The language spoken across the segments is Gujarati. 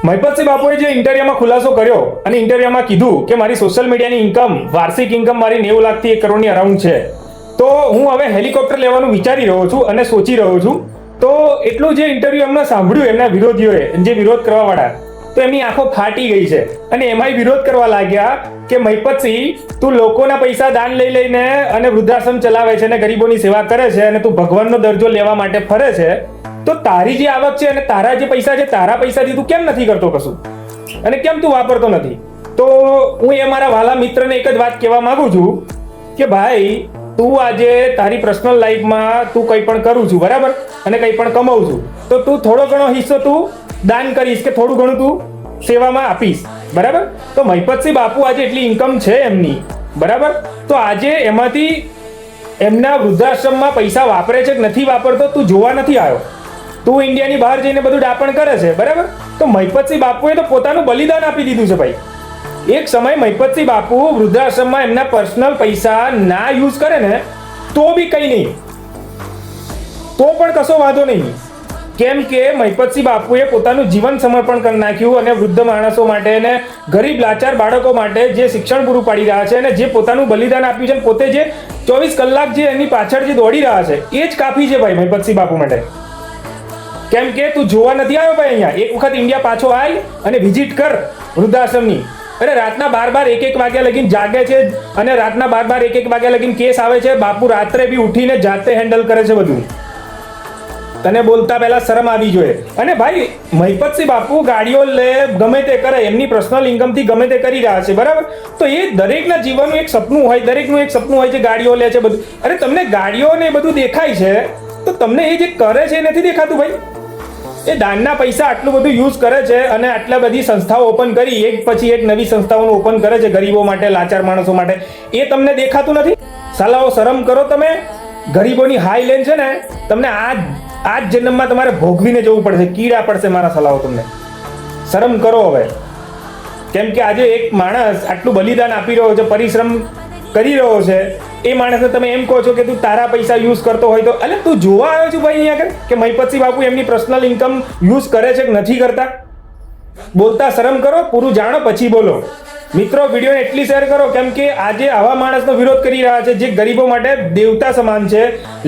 મહિપતસિંહ બાપુએ જે ઇન્ટરવ્યુમાં ખુલાસો કર્યો અને ઇન્ટરવ્યુમાં કીધું કે મારી સોશિયલ મીડિયાની ઇન્કમ વાર્ષિક ઇન્કમ મારી 90 લાખથી 1 કરોડની અરાઉન્ડ છે, તો હું હવે હેલિકોપ્ટર લેવાનું વિચારી રહ્યો છું અને સોચી રહ્યો છું. તો એટલું જે ઇન્ટરવ્યુ એમને સાંભળ્યું એમના વિરોધીઓએ, જે વિરોધ કરવાવાળા, તો એમની આંખો ફાટી ગઈ છે અને એમાંય વિરોધ કરવા લાગ્યા કે મહિપતસિંહ, તું લોકોના પૈસા દાન લઈ લઈને અને વૃદ્ધાશ્રમ ચલાવે છે અને ગરીબોની સેવા કરે છે અને તું ભગવાનનો દરજ્જો લેવા માટે ફરે છે, તો તારી જે આવક છે અને તારા જે પૈસા છે, તારા પૈસાથી તું કેમ નથી કરતો કશું અને કેમ તું વાપરતો નથી? તો હું એ મારા વાલા મિત્રને એક જ વાત કહેવા માંગુ છું કે ભાઈ, તું આજે તારી પર્સનલ લાઈફમાં તું કંઈ પણ કરું છું, બરાબર, અને કંઈ પણ કમાવું છું, તો તું થોડો ઘણો હિસ્સો તું દાન કરીશ કે થોડું ઘણું તું સેવામાં આપીશ, બરાબર? તો મહિપતસિંહ બાપુ આજે એટલી ઇન્કમ છે એમની, બરાબર, તો આજે એમાંથી એમના વૃદ્ધાશ્રમમાં પૈસા વાપરે છે કે નથી વાપરતો તું જોવા નથી આવ્યો. તું ઇન્ડિયાની બહાર જઈને બધું ડાપણ કરે છે, બરાબર? તો મહિપતસિંહ બાપુએ તો પોતાનું બલિદાન આપી દીધું છે ભાઈ. એક સમય મહિપતસિંહ બાપુ વૃદ્ધાશ્રમમાં એમના પર્સનલ પૈસા ના યુઝ કરે ને તો બી કંઈ નહીં, તો પણ કશો વાંધો નહીં, કેમ કે મહિપતસિંહ બાપુએ પોતાનું જીવન સમર્પણ કરી નાખ્યું અને વૃદ્ધ માણસો માટે અને ગરીબ લાચાર બાળકો માટે જે શિક્ષણ પૂરું પાડી રહ્યા છે અને જે પોતાનું બલિદાન આપ્યું છે, પોતે જે 24 કલાક જે એની પાછળ જે દોડી રહ્યા છે, એ જ કાફી છે ભાઈ મહિપતસિંહ બાપુ માટે. કેમ કે તું જોવા નથી આવ્યો ભાઈ અહીંયા, એક વખત ઇન્ડિયા પાછો આય અને વિઝિટ કર વૃદ્ધાશ્રમની. અરે રાતના 12-1 વાગ્યા લગીને જાગે છે અને રાતના 12-1 વાગ્યા લગીને કેસ આવે છે. બાપુ રાત્રે બી ઉઠીને જાતે હેન્ડલ કરે છે બધું. તને બોલતા પહેલા શરમ આવી જોઈએ. અને ભાઈ મહિપતસિંહ બાપુ ગાડીઓ લે, ગમે તે કરે, એમની પર્સનલ ઇન્કમથી ગમે તે કરી રહ્યા છે, બરાબર? તો એ દરેકના જીવનનું એક સપનું હોય, દરેકનું એક સપનું હોય છે, ગાડીઓ લે છે બધું. અરે તમને ગાડીઓ ને બધું દેખાય છે, તો તમને એ જે કરે છે એ નથી દેખાતું ભાઈ? એ દાનના પૈસા આટલું બધું યુઝ કરે છે અને આટલા બધી સંસ્થાઓ ઓપન કરી, એક પછી એક નવી સંસ્થાઓનું ઓપન કરે છે ગરીબો માટે, લાચાર માણસો માટે, એ તમને દેખાતું નથી? સાલાઓ શરમ કરો તમે. ગરીબોની હાઈ લેન છે ને, તમને આ જ જન્મમાં તમારે ભોગવીને જવું પડશે, કીડા પડશે મારા સલાહો તમને. શરમ કરો હવે. કેમ કે આજે એક માણસ આટલું બલિદાન આપી રહ્યો છે, પરિશ્રમ કરી રહ્યો છે, એ માણસને તમે એમ કહો છો કે તું તારા પૈસા યુઝ કરતો હોય તો? એટલે તું જોવા આવ્યો છું ભાઈ અહીંયા આગળ કે મહિપતસિંહ બાપુ એમની પર્સનલ ઇન્કમ યુઝ કરે છે કે નથી કરતા? બોલતા શરમ કરો, પૂરું જાણો પછી બોલો. મિત્રો, વિડીયોને એટલી શેર કરો કેમ કે આજે આવા માણસનો વિરોધ કરી રહ્યા છે જે ગરીબો માટે દેવતા સમાન છે,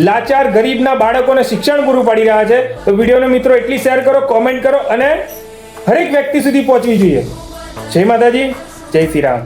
લાચાર ગરીબના બાળકોને શિક્ષણ પૂરું પાડી રહ્યા છે. તો વિડીયોને મિત્રો એટલી શેર કરો, કોમેન્ટ કરો અને હરેક વ્યક્તિ સુધી પહોંચવી જોઈએ. જય માતાજી, જય શ્રી રામ.